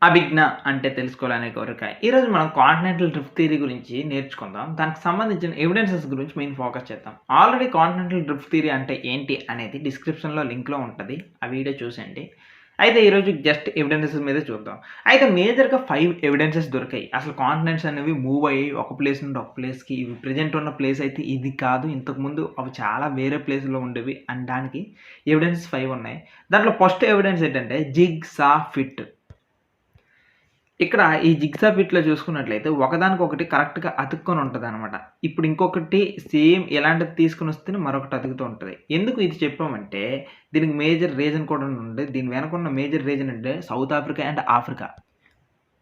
అభిజ్ఞ అంటే తెలుసుకోవాలనే కోరిక. ఈరోజు మనం కాంటినెంటల్ డ్రిఫ్ట్ థియరీ గురించి నేర్చుకుందాం. దానికి సంబంధించిన ఎవిడెన్సెస్ గురించి మెయిన్ ఫోకస్ చేద్దాం. ఆల్రెడీ కాంటినెంటల్ డ్రిఫ్ట్ థియరీ అంటే ఏంటి అనేది డిస్క్రిప్షన్‌లో లింక్‌లో ఉంటది. ఆ వీడియో చూసేయండి. అయితే ఈరోజు జస్ట్ ఎవిడెన్సెస్ మీదే చూద్దాం. అయితే మేజర్‌గా 5 ఎవిడెన్సెస్ దొరికాయి. అసలు కాంటినెంట్స్ అనేవి మూవ్ అయ్యి ఒక ప్లేస్ నుండి ఒక ప్లేస్‌కి ఇవి ప్రెజెంట్ ఉన్న ప్లేస్ అయితే ఇది కాదు. ఇంతకుముందు అవి చాలా వేరే ప్లేస్‌లో ఉండేవి అనడానికి ఎవిడెన్సెస్ 5 ఉన్నాయి. దాంట్లో ఫస్ట్ ఎవిడెన్స్ ఏంటంటే జిగ్‌సా ఫిట్. ఇక్కడ ఈ జిగ్సా బిట్‌లో చూసుకున్నట్లయితే ఒకదానికొకటి కరెక్ట్‌గా అతుక్కొని ఉంటదనమాట. ఇప్పుడు ఇంకొకటి సేమ్ ఇలాంటిది తీసుకొనొస్తేనే మరొకటి అతుకుతూ ఉంటది. ఎందుకు ఇది చెప్పామంటే దీనికి మేజర్ రీజన్ కూడా ఉంది. దీని వెనకున్న మేజర్ రీజన్ అంటే సౌత్ ఆఫ్రికా అండ్ ఆఫ్రికా.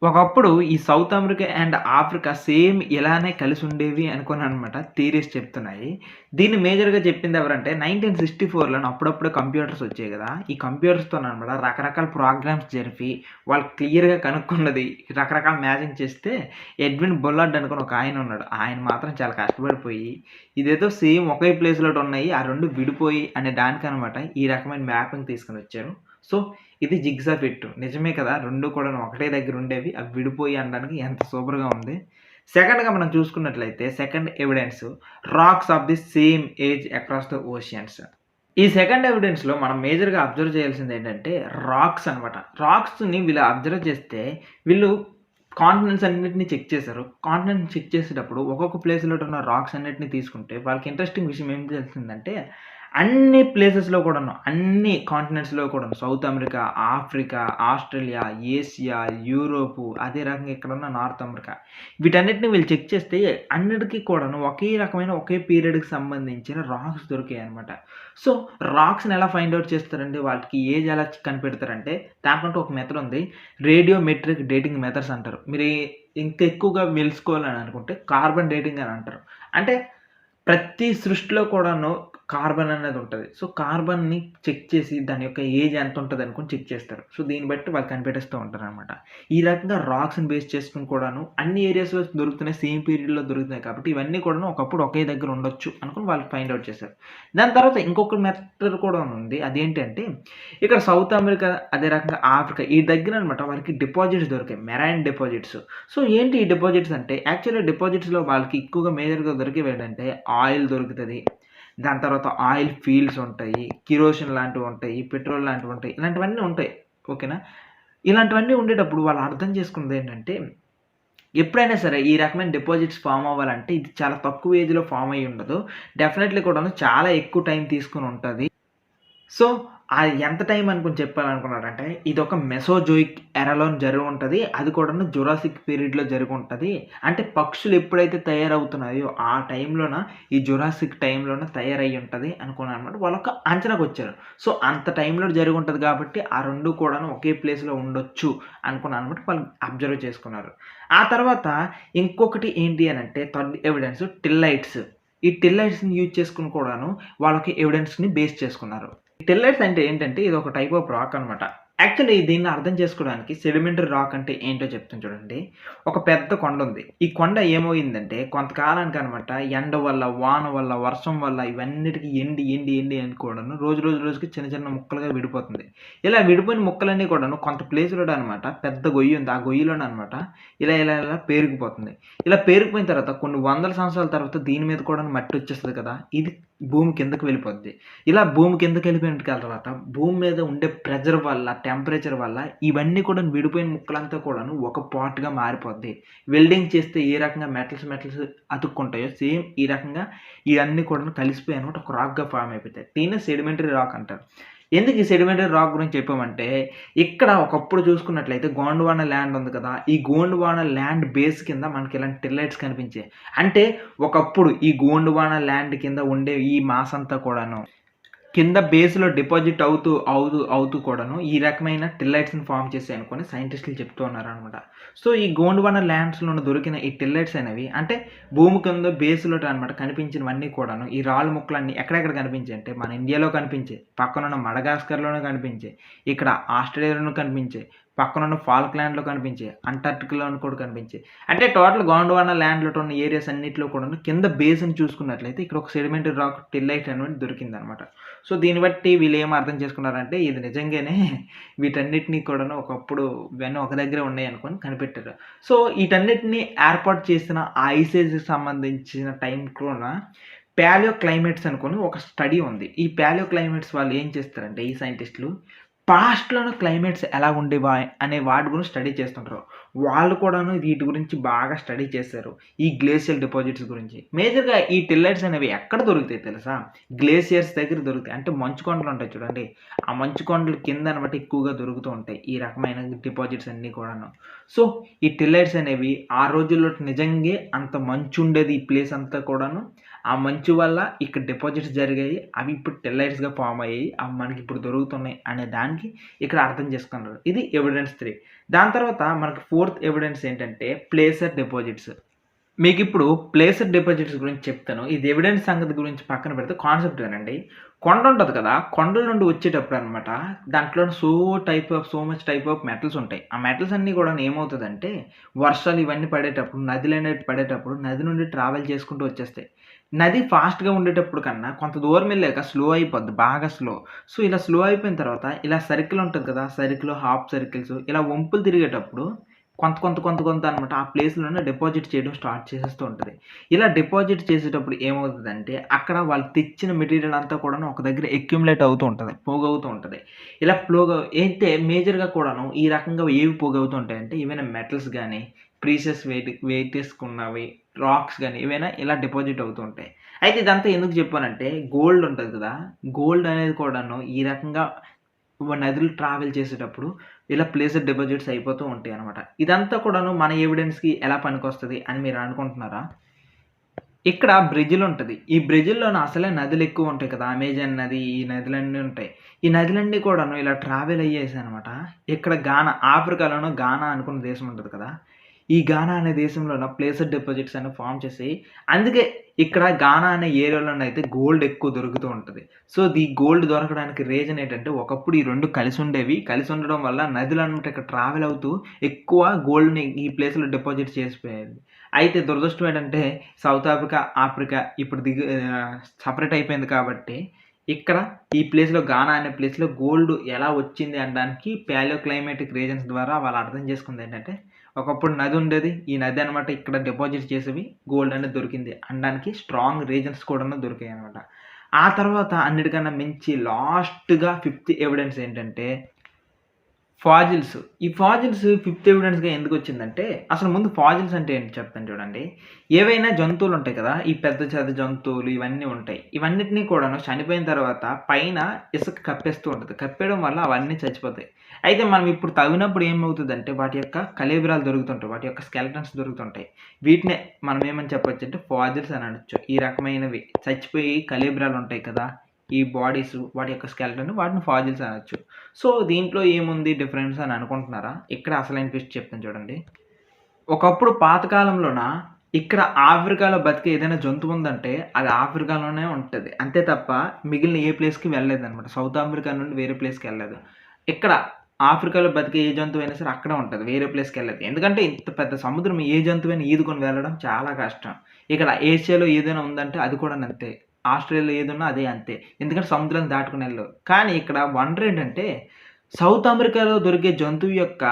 ఒకప్పుడు ఈ south America and Africa same ఇలానే కలిసుండేవి అనుకోననమాట థియరీస్ చెప్తున్నాయి. దీన్ని మేజర్‌గా చెప్పింది ఎవరంటే 1964లోనే అప్పుడప్పుడే కంప్యూటర్స్ వచ్చాయి గదా! ఈ కంప్యూటర్స్‌తోననమాట రకరకాల ప్రోగ్రామ్స్ జరిపి వాళ్ళు క్లియర్‌గా కనుక్కున్నది రకరకాల మ్యాచింగ్ చేస్తే ఎడ్విన్ బుల్లర్డ్ అనుకోని ఒక ఆయనున్నాడు. ఆయన మాత్రం చాలా కష్టపడిపోయి ఇదేదో సేమ్ ఒకే ప్లేస్‌లో ఉన్నాయి. ఆ 2 విడిపోయి అనే దానికనమాట ఈ రకమైన మ్యాపింగ్ తీసుకొనొచ్చారు. సో, ఇది జిగ్జా ఫిట్. నిజమే కదా! 2 కూడాను ఒకటే దగ్గర ఉండేవి. అవి విడిపోయి అనడానికి ఎంత సూపర్‌గా ఉంది. సెకండ్‌గా మనం చూసుకున్నట్లయితే second evidence rocks of the same age across the oceans. ఈ సెకండ్ ఎవిడెన్స్‌లో మనం మేజర్‌గా అబ్జర్వ్ చేయాల్సిందేంటంటే రాక్స్ అనమాట. రాక్స్‌ని వీళ్ళు అబ్జర్వ్ చేస్తే వీళ్ళు కాంటినెంట్స్ అన్నిటిని చెక్ చేశారు. కాంటినెంట్‌ని చెక్ చేసేటప్పుడు ఒక్కొక్క ప్లేస్‌లో ఉన్న రాక్స్ అన్నిటిని తీసుకుంటే వాళ్ళకి ఇంట్రెస్టింగ్ విషయం ఏం తెలిసిందంటే అన్ని ప్లేసెస్‌లో కూడాను, అన్ని కాంటినెంట్స్‌లో కూడాను south America, Africa, Australia, Asia, Europe అదే రకంగా ఇక్కడున్న నార్త్ అమెరికా వీటన్నిటిని వీళ్ళు చెక్ చేస్తే అన్నిటికి కూడాను ఒకే రకమైన ఒకే పీరియడ్‌కి సంబంధించిన రాక్స్ దొరికాయన్నమాట. సో, రాక్స్‌ని ఎలా ఫైండ్ ఔట్ చేస్తారండి? వాటికి ఏజ్ ఎలా కనిపెడతారంటే దానికంటూ ఒక మెథడ్ ఉంది. రేడియోమెట్రిక్ డేటింగ్ మెథడ్స్ అంటారు. మీరు ఇంకా ఎక్కువగా తెలుసుకోవాలని అనుకుంటే కార్బన్ డేటింగ్ అని అంటారు. అంటే ప్రతి సృష్టిలో కూడాను కార్బన్ అనేది ఉంటది. సో, కార్బన్‌ని చెక్ చేసి దాని యొక్క ఏజ్ ఎంత ఉంటదనుకోని చెక్ చేస్తారు. సో, దీన్ని బట్టి వాళ్ళు కనిపెట్టేస్తూ ఉంటారనమాట. ఈ రకంగా రాక్స్‌ని బేస్ చేసుకొని కూడాను అన్ని ఏరియాస్‌లో దొరుకుతున్నాయి. సేమ్ పీరియడ్‌లో దొరుకుతున్నాయి కాబట్టి ఇవన్నీ కూడాను ఒకప్పుడు ఒకే దగ్గర ఉండొచ్చు అనుకోని వాళ్ళు ఫైండ్ ఔట్ చేశారు. దాని తర్వాత ఇంకొక మెథడ్ కూడా ఉంది. అదేంటంటే ఇక్కడ సౌత్ అమెరికా అదే రకంగా ఆఫ్రికా ఈ దగ్గరనమాట వాళ్ళకి డిపాజిట్స్ దొరికాయి. Marine deposits. సో, ఏంటి ఈ డిపాజిట్స్ అంటే యాక్చువల్‌గా డిపాజిట్స్‌లో వాళ్ళకి ఎక్కువగా మేజర్‌గా దొరికేవేంటంటే ఆయిల్ దొరుకుతది. దాని తర్వాత ఆయిల్ ఫీల్డ్స్ ఉంటాయి. కిరోసిన్ లాంటివుంటాయి. పెట్రోల్ లాంటివుంటాయి. ఇలాంటివన్నీ ఉంటాయి. ఓకేనా? ఇలాంటివన్నీ ఉండేటప్పుడు వాళ్ళు అర్థం చేసుకున్నదేంటంటే, ఎప్పుడైనా సరే ఈ రకమైన డిపాజిట్స్ ఫార్మ్ అవ్వాలంటే ఇది చాలా తక్కువ ఏజ్‌లో ఫార్మ్ అయ్యి ఉండదు. డెఫినైట్‌లీ కూడాను చాలా ఎక్కువ టైం తీసుకొని ఉంటది. సో, ఎంత టైం అనుకుని చెప్పాలనుకున్నారంటే, ఇదొక మెసోజోయిక్ ఎరాలోని జరిగుంటది. అది కూడాను జురాసిక్ పీరియడ్‌లో జరిగుంటది. అంటే పక్షులు ఎప్పుడైతే తయారవుతున్నాయో, ఆ టైంలోన ఈ జురాసిక్ టైంలోన తయారయ్యుంటది అనుకున్నారనమాట. వాళ్ళొక అంచనాకొచ్చారు. సో, అంత టైంలో జరిగుంటది కాబట్టి, ఆ 2 కూడాను ఒకే ప్లేస్‌లో ఉండొచ్చు అనుకున్నారనమాట. వాళ్ళు అబ్జర్వ్ చేసుకున్నారు. ఆ తర్వాత ఇంకొకటి ఏంటి అనంటే, థర్డ్ ఎవిడెన్స్ టిల్లైట్స్. ఈ టిల్లైట్స్‌ని యూజ్ చేసుకొని కూడాను వాళ్ళకి ఎవిడెన్స్‌ని బేస్ చేసుకున్నారు. టెల్లైట్స్ అంటే ఏంటంటే ఇదొక టైప్ ఆఫ్ రాక్ అనమాట. యాక్చువల్లీ దీన్ని అర్థం చేసుకోవడానికి సెడిమెంటరీ రాక్ అంటే ఏంటో చెప్తాను చూడండి. ఒక పెద్ద కొండుంది. ఈ కొండ ఏమయిందంటే కొంతకాలానికనమాట ఎండ వల్ల, వాన వల్ల, వర్షం వల్ల ఇవన్నిటికి ఎండి అని కూడాను రోజుకి చిన్న చిన్న ముక్కలుగా విడిపోతుంది. ఇలా విడిపోయిన ముక్కలన్నీ కూడాను కొంత ప్లేస్‌లోనే అనమాట పెద్ద గొయ్యి ఉంది. ఆ గొయ్యిలోననమాట ఇలా పేరుకుపోతుంది. ఇలా పేరుకుపోయిన తర్వాత కొన్ని వందల సంవత్సరాల తర్వాత దీని మీద కూడాను మట్టొచ్చేస్తది కదా! ఇది భూమి కిందకి వెళ్ళిపోద్ది. ఇలా భూమి కిందకెళ్ళిపోయిన తర్వాత భూమి మీద ఉండే ప్రెషర్ వల్ల, టెంపరేచర్ వల్ల ఇవన్నీ కూడా విడిపోయిన ముక్కలంతా కూడాను ఒక పార్ట్‌గా మారిపోద్ది. వెల్డింగ్ చేస్తే ఏ రకంగా మెటల్స్ అతుక్కుంటాయో సేమ్ ఈ రకంగా ఇయన్నీ కూడాను కలిసిపోయి అనమాట ఒక రాక్‌గా ఫార్మ్ అయిపోతాయి. దీన్నే సెడిమెంటరీ రాక్ అంటారు. ఎందుకు ఈ సెడిమెంటరీ రాక్ గురించి చెప్పామంటే, ఇక్కడ ఒకప్పుడు చూసుకున్నట్లయితే గోండ్వానా ల్యాండ్ ఉంది కదా! ఈ గోండ్వానా ల్యాండ్ బేస్ కింద మనకి ఇలాంటి టిల్లైట్స్ కనిపించాయి. అంటే ఒకప్పుడు ఈ గోండ్వానా ల్యాండ్ కింద ఉండే ఈ మాస్ అంతా కూడాను కింద బేస్‌లో డిపాజిట్ అవుతూ కూడాను ఈ రకమైన టిల్లైట్స్‌ని ఫార్మ్ చేశాయనుకోని సైంటిస్టులు చెప్తూ ఉన్నారనమాట. సో, ఈ గోండ్వానా ల్యాండ్స్‌లోన దొరికిన ఈ టిల్లైట్స్ అనేవి అంటే భూమి కింద బేస్‌లోట అనమాట కనిపించినవన్నీ కూడాను ఈ రాళ్ళు ముక్కలన్నీ ఎక్కడెక్కడ కనిపించాయంటే మన ఇండియాలో కనిపించాయి. పక్కనున్న మడగాస్కర్‌లోనూ కనిపించాయి. ఇక్కడ ఆస్ట్రేలియాలోనూ కనిపించాయి. పక్కనున్న ఫాల్క్లాండ్‌లో కనిపించాయి. అంటార్క్టికాలోను కూడా కనిపించాయి. అంటే టోటల్ గోండ్వానా ల్యాండ్‌లో ఉన్న ఏరియాస్ అన్నిట్లో కూడాను కింద బేస్‌ని చూసుకున్నట్లయితే ఇక్కడ ఒక సెడిమెంటరీ రాక్ టిల్లైట్ అనేది దొరికిందనమాట. సో, దీన్ని బట్టి వీళ్ళేం అర్థం చేసుకున్నారంటే ఇది నిజంగానే వీటన్నిటిని కూడాను ఒకప్పుడు ఇవన్నీ ఒక దగ్గరే ఉన్నాయనుకోని కనిపెట్టారు. సో, ఈటన్నిటిని ఏర్పాటు చేసిన ఆ ఐస్ ఏజ్‌కి సంబంధించిన టైం కూడా పాలియో క్లైమేట్స్ అనుకోని ఒక స్టడీ ఉంది. ఈ పాలియో క్లైమేట్స్ వాళ్ళు ఏం చేస్తారంటే ఈ సైంటిస్ట్‌లు పాస్ట్‌లోని క్లైమేట్స్ ఎలా ఉండేవా అనే వాటి గురించి స్టడీ చేస్తుంటారు. వాళ్ళు కూడాను వీటి గురించి బాగా స్టడీ చేశారు. ఈ గ్లేషియల్ డిపాజిట్స్ గురించి. మేజర్‌గా ఈ టిల్లైట్స్ అనేవి ఎక్కడ దొరుకుతాయి తెలుసా? గ్లేషియర్స్ దగ్గర దొరుకుతాయి. అంటే మంచు కొండలు ఉంటాయి చూడండి. ఆ మంచు కొండల కింద అన్నమాట ఎక్కువగా దొరుకుతూ ఉంటాయి. ఈ రకమైన డిపాజిట్స్ అన్నీ కూడాను. సో, ఈ టిల్లైట్స్ అనేవి ఆ రోజుల్లో నిజంగే అంత మంచు ఉండేది ఈ ప్లేస్ అంతా కూడాను. ఆ మంచు వల్ల ఇక్కడ డిపాజిట్స్ జరిగాయి. అవి ఇప్పుడు టిల్లైట్స్‌గా ఫార్మ్ అయ్యాయి. అవి మనకిప్పుడు దొరుకుతున్నాయి అనే దానికి ఇక్కడ అర్థం చేసుకున్నారు. ఇది ఎవిడెన్స్ 3. దాని తర్వాత మనకి ఫోర్త్ ఎవిడెన్స్ ఏంటంటే ప్లేసర్ డిపాజిట్స్. మీకిప్పుడు ప్లేసర్ డిపాజిట్స్ గురించి చెప్తాను. ఇది ఎవిడెన్స్ సంగతి గురించి పక్కన పెడితే కాన్సెప్ట్ వినండి. కొండ ఉంటది కదా! కొండల నుండి వచ్చేటప్పుడనమాట దాంట్లో so much type of metals ఉంటాయి. ఆ మెటల్స్ అన్నీ కూడాను ఏమవుతదంటే వర్షాలు ఇవన్నీ పడేటప్పుడు, నదులనేవి పడేటప్పుడు నది నుండి ట్రావెల్ చేసుకుంటూ వచ్చేస్తాయి. నది ఫాస్ట్‌గా ఉండేటప్పుడు కన్నా కొంత దూరం ఎళ్ళాక స్లో అయిపోద్ది. బాగా స్లో. సో, ఇలా స్లో అయిపోయిన తర్వాత ఇలా సర్కిల్ ఉంటది కదా! సర్కిల్, హాఫ్ సర్కిల్స్ ఇలా వంపులు తిరిగేటప్పుడు కొంత అనమాట ఆ ప్లేస్‌లోనే డిపాజిట్ చేయడం స్టార్ట్ చేసేస్తూ ఉంటది. ఇలా డిపాజిట్ చేసేటప్పుడు ఏమవుతదంటే, అక్కడ వాళ్ళు తెచ్చిన మెటీరియల్ అంతా కూడాను ఒక దగ్గర అక్యుములేట్ అవుతూ ఉంటది. పోగవుతూ ఉంటది. ఇలా అయితే మేజర్‌గా కూడాను ఈ రకంగా ఏవి పోగవుతూ ఉంటాయంటే, ఏవైనా మెటల్స్ గాని, ప్రీషియస్ వెయిటెస్‌కున్నవి, రాక్స్ గాని ఏవైనా ఇలా డిపాజిట్ అవుతూ ఉంటాయి. అయితే ఇదంతా ఎందుకు చెప్పానంటే, గోల్డ్ ఉంటది కదా! గోల్డ్ అనేది కూడాను ఈ రకంగా నదులు ట్రావెల్ చేసేటప్పుడు ఇలా ప్లేసెడ్ డిపాజిట్స్ అయిపోతూ ఉంటాయనమాట. ఇదంతా కూడాను మన ఎవిడెన్స్‌కి ఎలా పనికొస్తది అని మీరు అనుకుంటున్నారా? ఇక్కడ బ్రెజిల్ ఉంటది. ఈ బ్రెజిల్‌లోన అసలే నదులెక్కువ ఉంటాయి కదా! అమెజాన్ నది, ఈ నదులన్నీ ఉంటాయి. ఈ నదులన్నీ కూడాను ఇలా ట్రావెల్ అయ్యేసనమాట. ఇక్కడ ఆఫ్రికాలోను గానా అనుకున్న దేశం ఉంటది కదా! ఈ గానా అనే దేశంలోన ప్లేసెడ్ డిపాజిట్స్ అనేవి ఫార్మ్ చేసి, అందుకే ఇక్కడ గానా అనే ఏరియాలోనైతే గోల్డ్ ఎక్కువ దొరుకుతూ ఉంటది. సో, గోల్డ్ దొరకడానికి రీజన్ ఏంటంటే, ఒకప్పుడు ఈ 2 కలిసుండేవి. కలిసుండడం వల్ల నదులన్నమాట ఇక్కడ ట్రావెల్ అవుతూ ఎక్కువ గోల్డ్‌ని ఈ ప్లేస్‌లో డిపాజిట్ చేసిపోయేది. అయితే దురదృష్టం ఏంటంటే, సౌత్ ఆఫ్రికా, ఆఫ్రికా ఇప్పుడు సెపరేట్ అయిపోయింది కాబట్టి, ఇక్కడ ఈ ప్లేస్‌లో గానా అనే ప్లేస్‌లో గోల్డ్ ఎలా వచ్చింది అనడానికి పాలియో క్లైమాటిక్ రీజన్స్ ద్వారా వాళ్ళు అర్థం చేసుకుందేంటంటే, ఒకప్పుడు నది ఉండేది. ఈ నది అనమాట ఇక్కడ డిపాజిట్ చేసేవి. గోల్డ్ అనేది దొరికింది అనడానికి స్ట్రాంగ్ రీజన్స్ కూడాను దొరికాయనమాట. ఆ తర్వాత అన్నిటికన్నా మించి లాస్ట్‌గా ఫిఫ్త్ ఎవిడెన్స్ ఏంటంటే ఫాజిల్స్. ఈ ఫాజిల్స్ ఫిఫ్త్ ఎవిడెన్స్‌గా ఎందుకొచ్చిందంటే, అసలు ముందు ఫాజిల్స్ అంటే ఏంటి చెప్తాను చూడండి. ఏవైనా జంతువులుంటాయి కదా! ఈ పెద్ద చెద జంతువులు ఇవన్నీ ఉంటాయి. ఇవన్నిటిని కూడాను చనిపోయిన తర్వాత పైన ఇసుక కప్పేస్తూ ఉంటది. కప్పేయడం వల్ల అవన్నీ చచ్చిపోతాయి. అయితే మనం ఇప్పుడు తవ్వినప్పుడు ఏమవుతదంటే, వాటి యొక్క కళేబరాలు దొరుకుతుంటాయి. వాటి యొక్క స్కెలిటన్స్ దొరుకుతుంటాయి. వీటినే మనం ఏమని చెప్పొచ్చంటే ఫాజిల్స్ అని అనొచ్చు. ఈ రకమైనవి చచ్చిపోయి కళేబరాలుంటాయి కదా! ఈ బాడీస్ వాటి యొక్క స్కెలిటన్ వాటిని ఫాజిల్స్ అనొచ్చు. సో, దీంట్లో ఏముంది డిఫరెన్స్ అని అనుకుంటున్నారా? ఇక్కడ అసలైన ట్విస్ట్ చెప్తాను చూడండి. ఒకప్పుడు పాతకాలంలోన ఇక్కడ ఆఫ్రికాలో బతికే ఏదైనా జంతువు ఉందంటే అది ఆఫ్రికాలోనే ఉంటది. అంతే తప్ప మిగిలిన ఏ ప్లేస్‌కి వెళ్ళలేదనమాట. సౌత్ ఆఫ్రికా నుండి వేరే ప్లేస్‌కెళ్ళలేదు. ఇక్కడ ఆఫ్రికాలో బతికే ఏ జంతువైనా సరే అక్కడే ఉంటది. వేరే ప్లేస్‌కెళ్ళదు. ఎందుకంటే ఇంత పెద్ద సముద్రం ఏ జంతువైనా ఈదుకొని వెళ్ళడం చాలా కష్టం. ఇక్కడ ఏషియాలో ఏదైనా ఉందంటే అది కూడానంతే. ఆస్ట్రేలియాలో ఏదున్నా అదే అంతే. ఎందుకంటే సముద్రాన్ని దాటుకొని ఎళ్ళవు. కానీ ఇక్కడ వండర్ ఏంటంటే సౌత్ అమెరికాలో దొరికే జంతువు యొక్క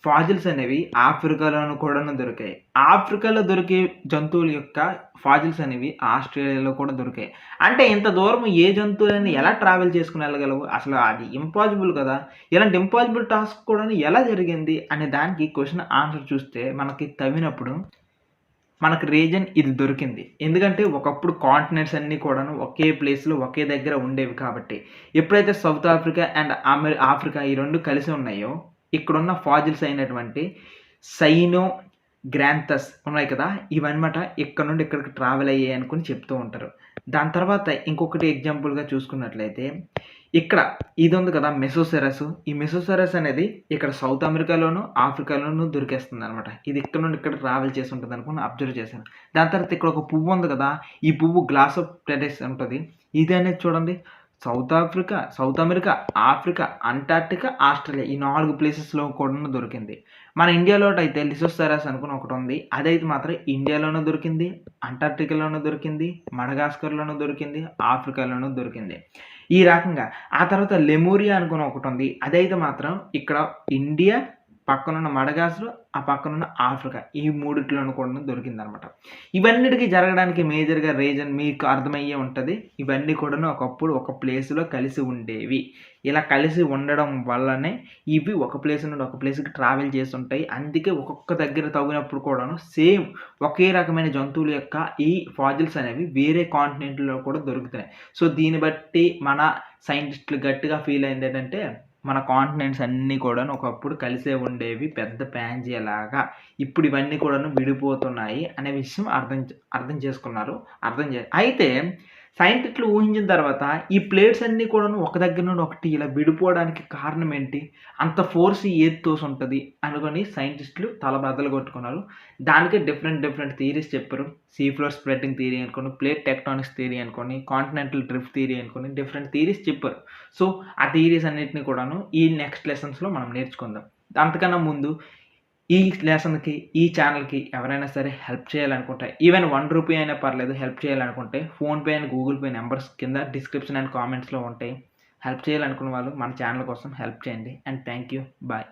ఫాజిల్స్ అనేవి ఆఫ్రికాలోను కూడాను దొరికాయి. ఆఫ్రికాలో దొరికే జంతువుల యొక్క ఫాజిల్స్ అనేవి ఆస్ట్రేలియాలో కూడా దొరికాయి. అంటే ఇంత దూరం ఏ జంతువులైనా ఎలా ట్రావెల్ చేసుకొని ఎళ్ళగలవు? అసలు అది ఇంపాసిబుల్ కదా! ఇలాంటి ఇంపాసిబుల్ టాస్క్ కూడాను ఎలా జరిగింది అనే దానికి క్వెషన్ ఆన్సర్ చూస్తే మనకి తవ్వినప్పుడు మనకు రీజన్ ఇది దొరికింది. ఎందుకంటే ఒకప్పుడు కాంటినెంట్స్ అన్నీ కూడాను ఒకే ప్లేస్‌లో ఒకే దగ్గర ఉండేవి కాబట్టి. ఎప్పుడైతే సౌత్ ఆఫ్రికా అండ్ ఆఫ్రికా ఈ 2 కలిసి ఉన్నాయో, ఇక్కడున్న ఫాజిల్స్ అయినటువంటి సైనో, గ్రాంథస్ ఉన్నాయి కదా! ఇవన్నమాట ఇక్కడి నుండి ఇక్కడికి ట్రావెల్ అయ్యాయి అనుకుని చెప్తూ ఉంటారు. దాని తర్వాత ఇంకొకటి ఎగ్జాంపుల్‌గా చూసుకున్నట్లయితే, ఇక్కడ ఇది ఉంది కదా! మెసోసెరస్. ఈ మెసోసెరస్ అనేది ఇక్కడ సౌత్ అమెరికాలోను, ఆఫ్రికాలోను దొరికేస్తుందనమాట. ఇది ఇక్కడ నుండి ఇక్కడ ట్రావెల్ చేసి ఉంటదనుకుని అబ్జర్వ్ చేశాను. దాని తర్వాత ఇక్కడ ఒక పువ్వు ఉంది కదా! ఈ పువ్వు గ్లాస్ ఆఫ్ ప్లెటిస్ ఉంటది. ఇది అనేది చూడండి south America, Africa, Antarctica, Australia ఈ 4 ప్లేసెస్‌లో కూడాను దొరికింది. మన ఇండియాలోటైతే లిసోసెరాస్ అనుకుని ఒకటుంది. అదైతే మాత్రం ఇండియాలోనూ దొరికింది, అంటార్క్టికాలోనూ దొరికింది, మడగాస్కర్‌లోనూ దొరికింది, ఆఫ్రికాలోనూ దొరికింది. ఈ రకంగా ఆ తర్వాత లెమూరియా అనుకుని ఒకటుంది. అదైతే మాత్రం ఇక్కడ ఇండియా, పక్కనున్న మడగాస్కర్, ఆ పక్కనున్న ఆఫ్రికా ఈ మూడిట్లోనూ కూడాను దొరికిందనమాట. ఇవన్నిటికి జరగడానికి మేజర్‌గా రీజన్ మీకు అర్థమయ్యే ఉంటది. ఇవన్నీ కూడాను ఒకప్పుడు ఒక ప్లేస్‌లో కలిసి ఉండేవి. ఇలా కలిసి ఉండడం వల్లనే ఇవి ఒక ప్లేస్ నుండి ఒక ప్లేస్‌కి ట్రావెల్ చేసుంటాయి. అందుకే ఒక్కొక్క దగ్గర తవ్వినప్పుడు కూడాను సేమ్ ఒకే రకమైన జంతువుల యొక్క ఈ ఫాజిల్స్ అనేవి వేరే కాంటినెంట్‌లో కూడా దొరుకుతున్నాయి. సో, దీన్ని బట్టి మన సైంటిస్ట్‌లు గట్టిగా ఫీల్ అయిందేంటంటే, మన కాంటినెంట్స్ అన్నీ కూడాను ఒకప్పుడు కలిసే ఉండేవి పెద్ద పాంజియాలాగా. ఇప్పుడు ఇవన్నీ కూడాను విడిపోతున్నాయి అనే విషయం అర్థం చేసుకున్నారు. అయితే సైంటిస్ట్‌లు ఊహించిన తర్వాత ఈ ప్లేట్స్ అన్నీ కూడాను ఒక దగ్గర నుండి ఒకటి ఇలా విడిపోవడానికి కారణం ఏంటి? అంత ఫోర్స్ ఏది తోసుంటది అనుకోని సైంటిస్ట్‌లు తల బద్దలు కొట్టుకున్నారు. దానికే డిఫరెంట్ థియరీస్ చెప్పారు. సీ ఫ్లోర్ స్ప్రెడ్డింగ్ థియరీ అనుకోని, ప్లేట్ టెక్టానిక్స్ థియరీ అనుకోని, కాంటినెంటల్ డ్రిఫ్ట్ థియరీ అనుకోని డిఫరెంట్ థియరీస్ చెప్పారు. సో, ఆ థియరీస్ అన్నిటిని కూడాను ఈ నెక్స్ట్ లెసన్స్‌లో మనం నేర్చుకుందాం. అంతకన్నా ముందు ఈ లెసన్‌కి, ఈ ఛానెల్‌కి ఎవరైనా సరే హెల్ప్ చేయాలనుకుంటే ఈవెన్ రూ. 1 అయినా పర్లేదు హెల్ప్ చేయాలనుకుంటే PhonePe and Google pay numbers కింద డిస్క్రిప్షన్ అండ్ కామెంట్స్‌లో ఉంటాయి. హెల్ప్ చేయాలనుకున్న వాళ్ళు మన ఛానెల్ కోసం హెల్ప్ చేయండి. And thank you. బాయ్.